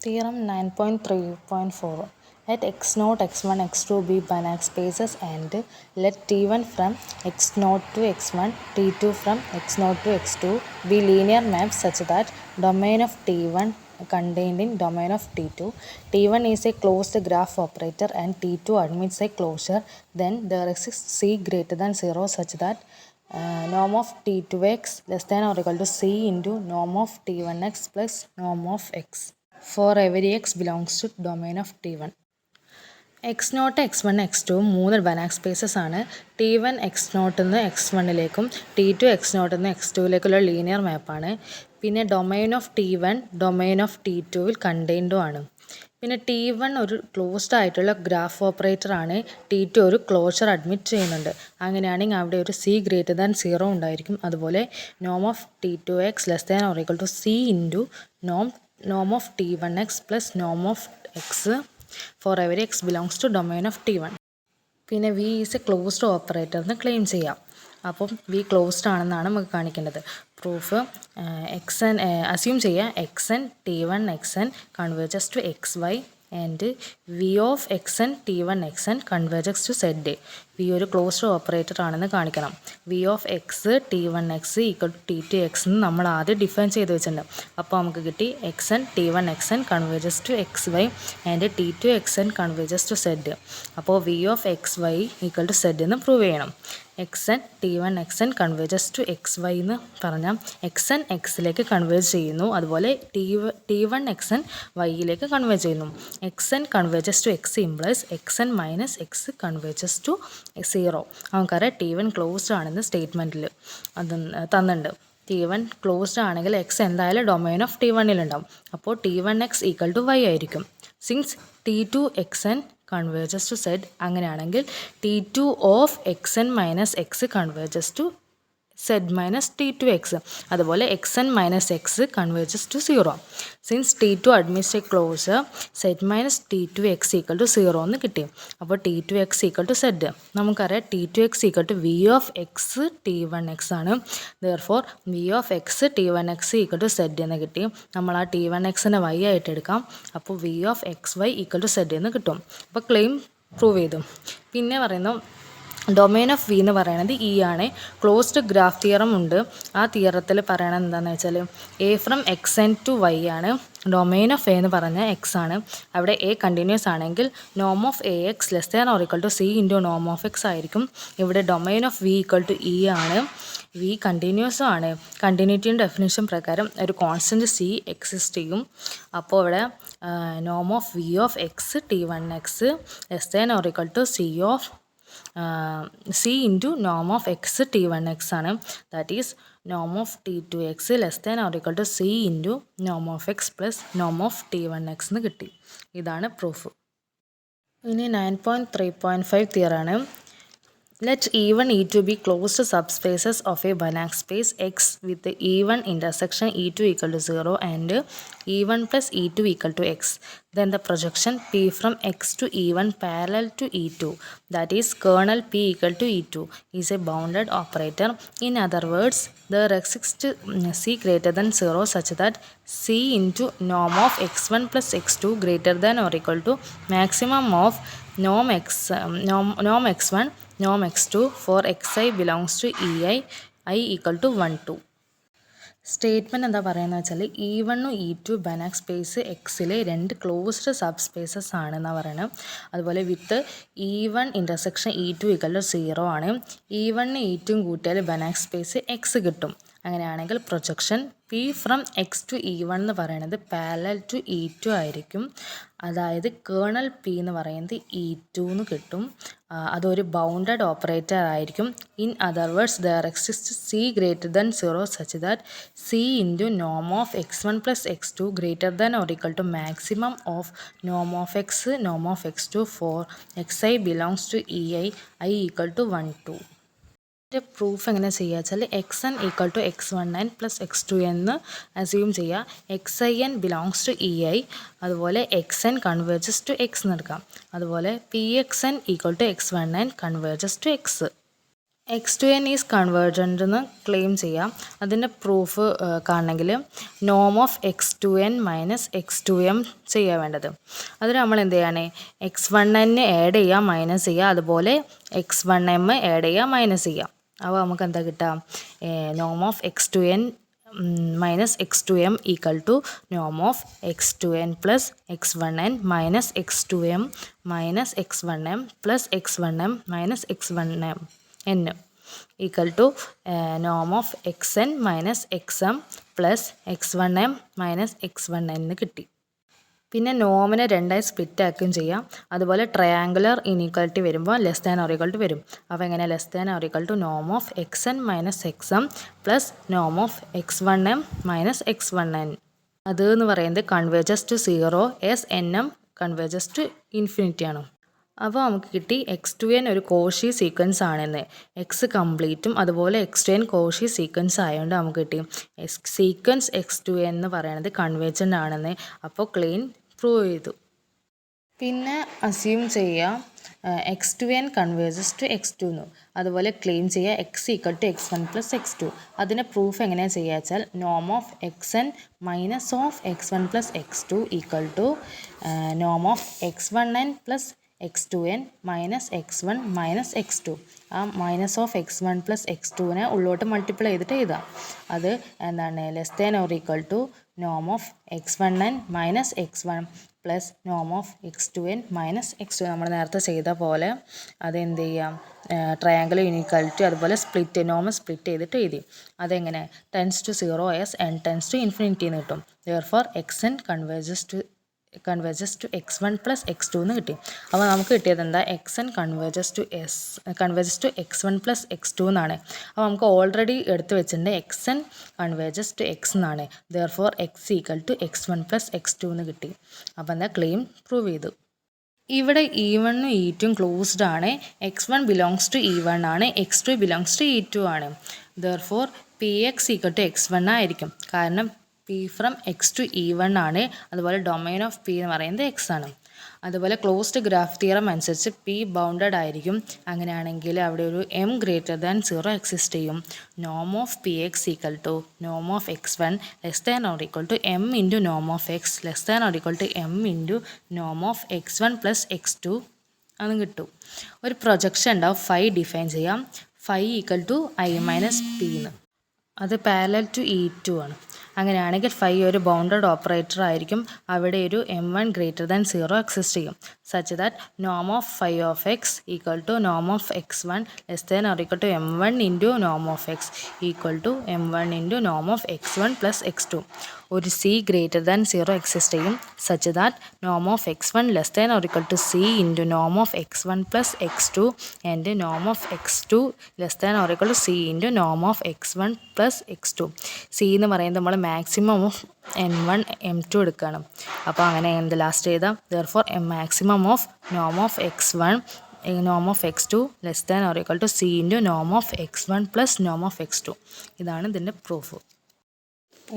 Theorem 9.3.4. Let x0, x1, x2 be Banach spaces and let t1 from x0 to x1, t2 from x0 to x2 be linear maps such that domain of t1 contained in domain of t2. t1 is a closed graph operator and t2 admits a closure. Then there exists c greater than 0 such that norm of t2x less than or equal to c into norm of t1x plus norm of x for every x belongs to domain of t1. x0, x1, x2 മൂന്ന് ബനാക് spaces ആണ്. t1 x0 നിന്ന് x1ലേക്കും t2 x0 നിന്ന് x2ലേക്കുള്ള linear മാപ്പാണ്. പിന്നെ domain of t1 domain of t2വിൽ കണ്ടെയ്ൻഡും ആണ്. പിന്നെ t1 ഒരു ക്ലോസ്ഡ് ആയിട്ടുള്ള ഗ്രാഫ് ഓപ്പറേറ്റർ ആണ്. t2 ഒരു ക്ലോഷർ അഡ്മിറ്റ് ചെയ്യുന്നുണ്ട്. അങ്ങനെയാണെങ്കിൽ അവിടെ ഒരു c ഗ്രേറ്റർ ദാൻ 0 ഉണ്ടായിരിക്കും. അതുപോലെ നോം of t2x less than or equal to c into norm of t1x plus norm of x for every x belongs to domain of t1. പിന്നെ v is a closed operator എന്ന് claim ചെയ്യാം. അപ്പം v closed ആണെന്നാണ് നമുക്ക് കാണിക്കേണ്ടത്. Proof x n assume ചെയ്യുക x n t1 xn converges to xy and v of xn t1 xn converges to z. v ഒരു closed operator ആണെന്ന് കാണിക്കണം. v of x t1x equal to t2 x എന്ന് നമ്മൾ ആദ്യം define ചെയ്ത് വെച്ചിട്ടുണ്ട്. അപ്പോൾ നമുക്ക് കിട്ടി xn t1 xn converges to xy and t2 xn converges to z. അപ്പോൾ v of xy equal to z എന്ന് പ്രൂവ് ചെയ്യണം. xn t1 xn converges to xy എന്ന് പറഞ്ഞാൽ xn xലേക്ക് കൺവേർജ് ചെയ്യുന്നു. അതുപോലെ t1 xn yയിലേക്ക് കൺവേർജ് ചെയ്യുന്നു. xn converges to x implies xn minus x converges to 0. നമുക്കറിയാം t1 ക്ലോസ്ഡ് ആണെന്ന് സ്റ്റേറ്റ്മെൻറ്റിൽ അത് തന്നിട്ടുണ്ട്. t1 ക്ലോസ്ഡ് ആണെങ്കിൽ x എന്തായാലും ഡൊമൈൻ ഓഫ് t1-ലുണ്ടാവും. അപ്പോൾ t1x ഈക്വൽ ടു y ആയിരിക്കും. Since t2 xn converges to z അങ്ങനെയാണെങ്കിൽ t2 of xn minus x converges to z minus t2x. അതുപോലെ xn minus x converges to 0. Since t2 admits a closure z minus t2x equal to 0 എന്ന് കിട്ടി. അപ്പോൾ t2x equal to z. നമുക്കറിയാം t2x equal to v of x t1x ആണ്. Therefore v of x t1x equal to z എന്ന് കിട്ടി. നമ്മൾ ആ t1xനെ y ആയിട്ട് എടുക്കാം. അപ്പോൾ v of xy equal to z എന്ന് കിട്ടും. അപ്പോൾ ക്ലെയിം പ്രൂവ് ചെയ്തു. പിന്നെ പറയുന്നു ഡൊമൈൻ ഓഫ് വി എന്ന് പറയുന്നത് ഇ ആണ്. ക്ലോസ്ഡ് ഗ്രാഫ് തിയറം ഉണ്ട്. ആ തിയറത്തിൽ പറയണത് എന്താണെന്ന് വെച്ചാൽ A from X N two Y ആണ്. ഡൊമൈൻ ഓഫ് എ എന്ന് പറഞ്ഞാൽ എക്സ് ആണ്. അവിടെ എ കണ്ടിന്യൂസ് ആണെങ്കിൽ നോം of A X less than or equal to c into നോം ഓഫ് എക്സ് ആയിരിക്കും. ഇവിടെ domain of V equal to E ആണ്. വി കണ്ടിന്യൂസും ആണ്. കണ്ടിന്യൂറ്റിയുടെ ഡെഫിനേഷൻ പ്രകാരം ഒരു കോൺസ്റ്റൻറ്റ് സി എക്സിസ്റ്റ് ചെയ്യും. അപ്പോൾ ഇവിടെ നോം of V of X t1x less than or equal to C of c into നോം ഓഫ് എക്സ് t1x ആണ്. That is Noam of t2x less than or equal to c into നോം of X plus നോം of t1x എന്ന് കിട്ടി. ഇതാണ് proof. ഇനി 9.3.5 തിയറാണ്. Let E1, E2 be closed subspaces of a Banach space X with the E1 intersection E2 equal to 0 and E1 plus E2 equal to X. Then the projection P from X to E1 parallel to E2, that is kernel P equal to E2, is a bounded operator. In other words, there exists C greater than 0 such that C into norm of X1 plus X2 greater than or equal to maximum of norm X1 norm x2 for xi belongs to ei I equal to 1 2. Statement എന്താ പറയുന്നത് വെച്ചാൽ E1 E2 ബനാക് space എക്സിലെ രണ്ട് closed sub spaces ആണെന്നാണ് പറയുന്നത്. അതുപോലെ വിത്ത് E1 intersection E2 equal to 0 ആണ്. E1 E2 കൂട്ടിയാൽ ബനാക് space x കിട്ടും. അങ്ങനെയാണെങ്കിൽ projection P from x to E1 എന്ന് പറയുന്നത് പാരലൽ ടു E2 ആയിരിക്കും. അതായത് കേർണൽ P എന്ന് പറയുന്നത് E2 എന്ന് കിട്ടും. അതൊരു ബൗണ്ടഡ് ഓപ്പറേറ്റർ ആയിരിക്കും. In other words there exist C greater than 0 such that C into നോം of x1 plus x2 greater than or equal to maximum of നോം of X Noam of x2 four xi belongs to ei I equal to 1 2. ഇതിൻ്റെ proof എങ്ങനെ ചെയ്യുക വെച്ചാൽ xn equal to x1n plus x2n എന്ന് assume ചെയ്യുക. xin belongs to ei. അതുപോലെ xn converges to x എന്ന് എടുക്കാം. അതുപോലെ pxn equal to x1n converges to x. x2n is convergent എന്ന് ക്ലെയിം ചെയ്യാം. അതിൻ്റെ പ്രൂഫ് കാണണമെങ്കിൽ നോം ഓഫ് x2n മൈനസ് x2m ചെയ്യാൻ വേണ്ടത്. അതിന് നമ്മൾ എന്ത് ചെയ്യാണ്, x1n ആഡ് ചെയ്യുക, മൈനസ് ചെയ്യുക, അതുപോലെ x1m ആഡ് ചെയ്യുക, മൈനസ് ചെയ്യുക. അപ്പോൾ നമുക്ക് എന്താ കിട്ടുക, നോം of x2n minus x2m equal to norm of x2n plus x1n minus x2m minus x1m plus x1m minus x1m n equal to norm of xn minus xm plus x1m minus x1n കിട്ടി. പിന്നെ നോമിനെ രണ്ടായി split ആക്കുകയും ചെയ്യാം. അതുപോലെ triangular inequality വരുമ്പോൾ less than or equal to വരും. അപ്പോൾ എങ്ങനെ less than or equal to നോം of x N minus X M plus നോം of X one M minus X one N. അത് എന്ന് പറയുന്നത് converges to 0 s N M converges to infinity ആണ്. അപ്പോൾ നമുക്ക് കിട്ടി x2n ഒരു കോഷി സീക്വൻസ് ആണെന്ന്. എക്സ് കംപ്ലീറ്റും അതുപോലെ x2n കോഷി സീക്വൻസ് ആയതുകൊണ്ട് നമുക്ക് കിട്ടി സീക്വൻസ് x2n എന്ന് പറയുന്നത് കൺവേർജൻ്റ് ആണെന്ന്. അപ്പോൾ ക്ലെയിം പ്രൂവ് ചെയ്തു. പിന്നെ അസ്യൂം ചെയ്യുക x2n കൺവേർജസ് ടു x2 എന്ന്. അതുപോലെ ക്ലെയിം ചെയ്യുക x equal to x1 plus x2. അതിൻ്റെ പ്രൂഫ് എങ്ങനെയാണ് ചെയ്യുക വെച്ചാൽ നോം of xn minus of x1 plus x2 equal to നോം of x1n plus x2n minus x1 minus x2. ആ മൈനസ് ഓഫ് x1 പ്ലസ് x2നെ ഉള്ളോട്ട് മൾട്ടിപ്ലൈ ചെയ്തിട്ട് എഴുതാം. അത് എന്താണ് less than or equal to നോം of x1n minus x1 plus നോം ഓഫ് x2n മൈനസ് x2. നമ്മൾ നേരത്തെ ചെയ്ത പോലെ അത് എന്ത് ചെയ്യാം, ട്രയാങ്കിൾ യൂണിക്വാലിറ്റി അതുപോലെ സ്പ്ലിറ്റ് നോം സ്പ്ലിറ്റ് ചെയ്തിട്ട് എഴുതി. അതെങ്ങനെ tends to 0 s n tends to infinity എന്ന് കിട്ടും. Therefore xn converges to x1 plus x2 എന്ന് കിട്ടി. അപ്പോൾ നമുക്ക് കിട്ടിയത് എന്താ, xn converges to x1 plus x2 എന്നാണ്. അപ്പോൾ നമുക്ക് ഓൾറെഡി എടുത്ത് വെച്ചിട്ടുണ്ട് xn കൺവേർജസ് ടു x എന്നാണ്. Therefore x equal to x1 plus x2 എന്ന് കിട്ടി. അപ്പോൾ എന്താ ക്ലെയിം പ്രൂവ് ചെയ്തു. ഇവിടെ E1ഉം E2ഉം ക്ലോസ്ഡ് ആണ്. x1 ബിലോങ്സ് ടു E1 ആണ്, x2 ബിലോങ്സ് ടു E2 ആണ്. Therefore Px equal to x1 ആയിരിക്കും. കാരണം P from x to E1 ആണ്. അതുപോലെ ഡൊമൈൻ ഓഫ് P എന്ന് പറയുന്നത് x ആണ്. അതുപോലെ ക്ലോസ്ഡ് ഗ്രാഫ് തിയറം അനുസരിച്ച് P ബൗണ്ടഡ് ആയിരിക്കും. അങ്ങനെയാണെങ്കിൽ അവിടെ ഒരു m ഗ്രേറ്റർ ദാൻ 0 എക്സിസ്റ്റ് ചെയ്യും. നോം ഓഫ് Px ഈക്വൽ ടു നോം of x1 less than or equal to m into നോം of x less than or equal to m into നോം ഓഫ് x1 പ്ലസ് x2 അതും കിട്ടും. ഒരു പ്രൊജക്ഷൻ ഉണ്ടാവും, phi define ചെയ്യാം. Phi equal to i minus p എന്ന്. അത് parallel to E2 ആണ്. അങ്ങനെയാണെങ്കിൽ ഫൈ ഒരു ബൗണ്ടഡ് ഓപ്പറേറ്റർ ആയിരിക്കും. അവിടെ ഒരു m1 ഗ്രേറ്റർ ദാൻ 0 എക്സിസ്റ്റ് ചെയ്യും. സച്ച് ദാറ്റ് നോം of phi of X equal to നോം of x1 less than or equal to m1 into നോം of X equal to m1 into നോം ഓഫ് x1 പ്ലസ് x2. ഒരു c greater than 0 exist ചെയ്യും. Such that നോം of x1 less than or equal to c into നോം of x1 plus x2 and Noam of x2 less than or equal to c into നോം of x1 plus x2. c എന്ന് പറയുന്നത് നമ്മൾ maximum of m1 m2 എടുക്കണം. അപ്പോൾ അങ്ങനെ എന്ത് last ചെയ്താൽ ദെയർഫോർ മാക്സിമം ഓഫ് നോം ഓഫ് x1 നോം of x2 less than or equal to c into നോം ഓഫ് x1 പ്ലസ് നോം ഓഫ് x2. ഇതാണ് ഇതിൻ്റെ പ്രൂഫ്.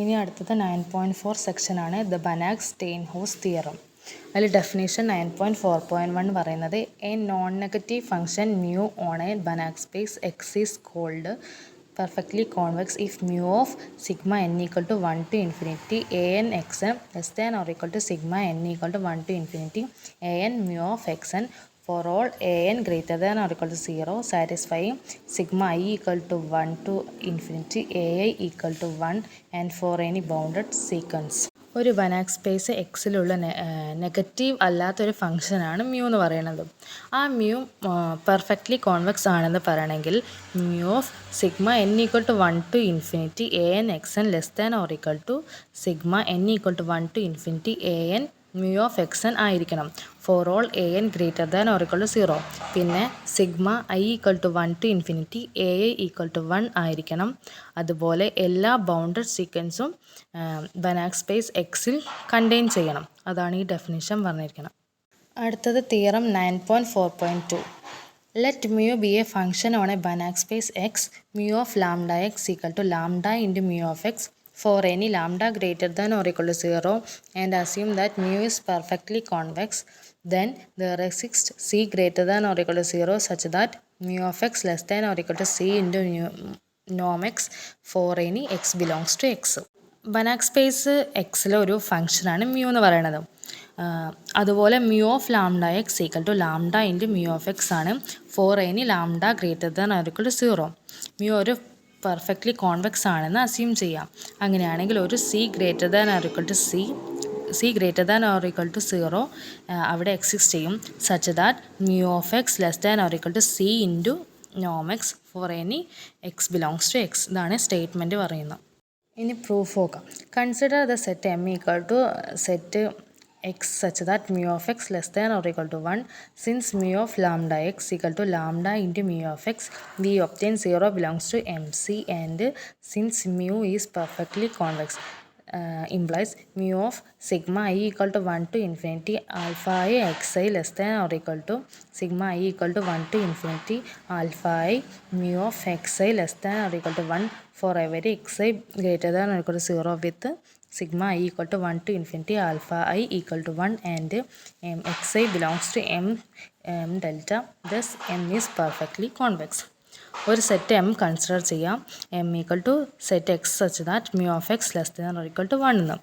ഇനി അടുത്തത് 9.4 സെക്ഷനാണ് ദ ബനാഗ്-സ്റ്റെയിൻഹോസ് തിയറം. അതിൽ ഡെഫിനേഷൻ 9.4.1 പറയുന്നത് a non negative function mu on a Banach space x is called perfectly convex if mu of sigma n equal to 1 to infinity an xn less than or equal to sigma n equal to 1 to infinity an mu of xn for all an greater than or equal to 0 satisfying sigma I equal to 1 to infinity ai equal to 1 and for any bounded sequence. ഒരു ബനാഗ് space എക്സിലുള്ള negative അല്ലാത്തൊരു ഫംഗ്ഷനാണ് mu എന്ന് പറയുന്നത്. ആ mu perfectly convex ആണെന്ന് പറയണമെങ്കിൽ mu of sigma n equal to 1 to infinity a n x n less than or equal to sigma n equal to 1 to infinity a n mu of x n ആയിരിക്കണം. For all a n greater than or equal to 0. പിന്നെ sigma i equal to 1 to infinity a i equal to 1 ആയിരിക്കണം. അതുപോലെ എല്ലാ bounded സീക്വൻസും Banach space എക്സിൽ contain ചെയ്യണം. അതാണ് ഈ ഡെഫിനിഷൻ പറഞ്ഞിരിക്കണം. അടുത്തത് theorem 9.4.2. Let mu be a function on a Banach space x, mu of lambda x equal to lambda into mu of x for any lambda greater than or equal to 0 and assume that mu is perfectly convex. Then there exists c greater than or equal to 0 such that mu of x less than or equal to c into norm x for any x belongs to x. Banach space എക്സിലെ ഒരു ഫംഗ്ഷനാണ് mu എന്ന് പറയുന്നത്. അതുപോലെ mu of lambda x equal to lambda into mu of x ആണ് for any lambda greater than or equal to 0. Mu ഒരു perfectly convex ആണെന്ന് assume ചെയ്യാം. അങ്ങനെയാണെങ്കിൽ ഒരു c greater than or equal to greater than or equal to 0 അവിടെ exist ചെയ്യും. Such that mu of x less than or equal to c into Noam x for any x belongs to x. ഇതാണ് statement പറയുന്നത്. ഇനി proof നോക്കാം. Consider the set M equal to set x such that mu of x less than or equal to 1. Since mu of lambda x equal to lambda into mu of x we obtain 0 belongs to M C and since mu is perfectly convex implies mu of sigma I equal to 1 to infinity alpha I xi less than or equal to sigma I equal to 1 to infinity alpha I mu of xi less than or equal to 1 for every xi greater than or equal to 0 with sigma I equal to 1 to infinity alpha I equal to 1 and xi belongs to m delta. Thus m is perfectly convex. ഒരു set M consider ചെയ്യാം. M equal to set x such that mu of x less than or equal to 1 എന്ന്.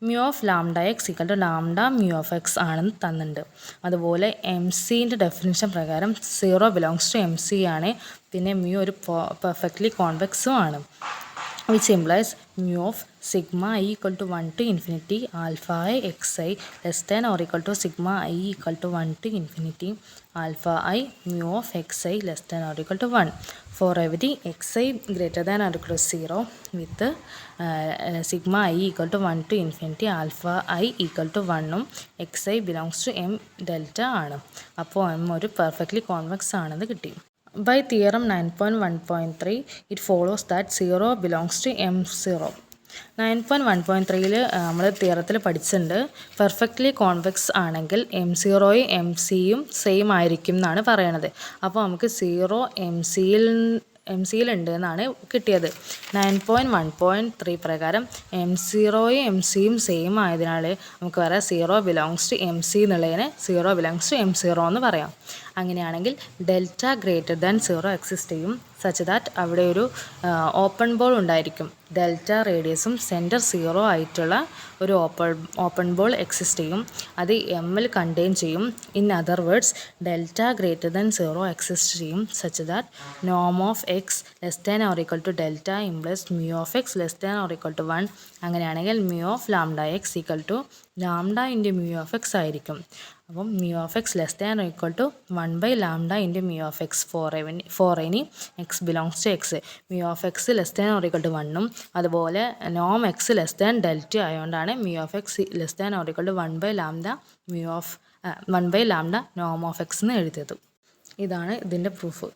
Mu of lambda x equal to lambda mu of x ആണെന്ന് തന്നിട്ടുണ്ട്. അതുപോലെ M സിൻ്റെ definition പ്രകാരം 0 belongs to M C ആണ്. പിന്നെ mu ഒരു perfectly കോൺവെക്സും ആണ്. which implies mu of sigma I equal to 1 to infinity alpha I xi less than or equal to sigma I equal to 1 to infinity alpha I mu of xi less than or equal to 1 for every xi greater than or equal to 0 with sigma I equal to 1 to infinity alpha I equal to 1 xi belongs to m delta ആണ്. അപ്പോൾ m ഒരു perfectly convex ആണെന്ന് കിട്ടി. By Theorem 9.1.3, it follows that 0 belongs to M0. 9.1.3 നമ്മൾ തിയറത്തിൽ പഠിച്ചിട്ടുണ്ട്. Perfectly convex ആണെങ്കിൽ M0യും MC-യും same ആയിരിക്കും എന്നാണ് പറയണത്. അപ്പോൾ നമുക്ക് 0 MC-യിലുണ്ട് എന്നാണ് കിട്ടിയത്. 9.1.3 പ്രകാരം M0യും MC-യും സെയിം ആയതിനാൽ നമുക്ക് പറയാം 0 ബിലോങ്സ് ടു MC എന്നുള്ളതിനെ 0 ബിലോങ്സ് ടു M0 എന്ന് പറയാം. അങ്ങനെയാണെങ്കിൽ ഡെൽറ്റ ഗ്രേറ്റർ ദാൻ 0 എക്സിസ്റ്റ് ചെയ്യും. സച്ച് ദാറ്റ് അവിടെ ഒരു ഓപ്പൺ ബോൾ ഉണ്ടായിരിക്കും. ഡെൽറ്റ റേഡിയസും സെൻറ്റർ 0 ആയിട്ടുള്ള ഒരു ഓപ്പൺ ബോൾ എക്സിസ്റ്റ് ചെയ്യും. അത് എമ്മിൽ കണ്ടെയ്ൻ ചെയ്യും. In other words delta greater than 0 exist ചെയ്യും. സച്ച് ദാറ്റ് നോം of x less than or equal to delta implies mu of x less than or equal to 1. അങ്ങനെയാണെങ്കിൽ mu of lambda x equal to lambda into mu of x ആയിരിക്കും. അപ്പം mu of x less than or equal to 1 by lambda into mu of x for any x belongs to x. Mu of x less than or equal to 1ഉം അതുപോലെ നോം x less than delta ആയതുകൊണ്ടാണ് mu of x less than or equal to 1 by lambda നോം of x എന്ന് എഴുതിയത്. ഇതാണ് ഇതിൻ്റെ proof.